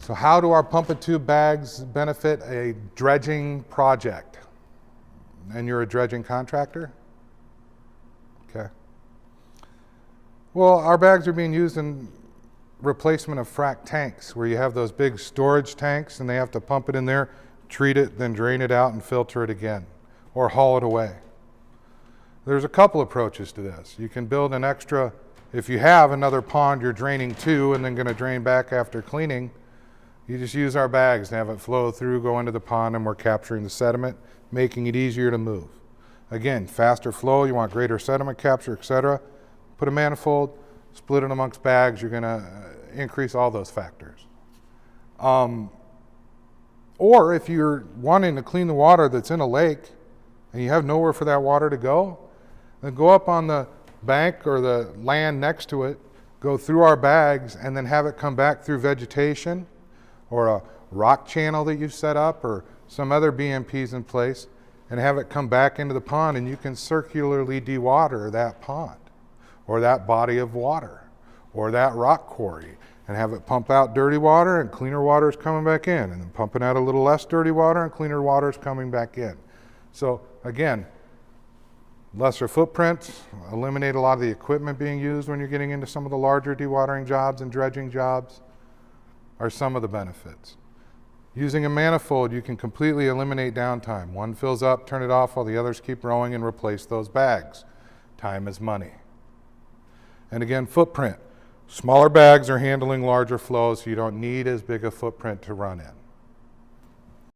So how do our pump and tube bags benefit a dredging project? And you're a dredging contractor? Okay. Well, our bags are being used in replacement of frac tanks, where you have those big storage tanks and they have to pump it in there, treat it, then drain it out and filter it again, or haul it away. There's a couple approaches to this. You can build an extra, if you have another pond you're draining to and then going to drain back after cleaning, you just use our bags and have it flow through, go into the pond, and we're capturing the sediment, making it easier to move. Again, faster flow, you want greater sediment capture, etc. Put a manifold, split it amongst bags, you're going to increase all those factors. Or if you're wanting to clean the water that's in a lake and you have nowhere for that water to go, then go up on the bank or the land next to it, go through our bags, and then have it come back through vegetation or a rock channel that you've set up or some other BMPs in place, and have it come back into the pond, and you can circularly dewater that pond or that body of water or that rock quarry, and have it pump out dirty water, and cleaner water is coming back in, and then pumping out a little less dirty water, and cleaner water is coming back in. So again, lesser footprints, eliminate a lot of the equipment being used when you're getting into some of the larger dewatering jobs and dredging jobs are some of the benefits. Using a manifold, you can completely eliminate downtime. One fills up, turn it off while the others keep rowing, and replace those bags. Time is money. And again, footprint. Smaller bags are handling larger flows, so you don't need as big a footprint to run in.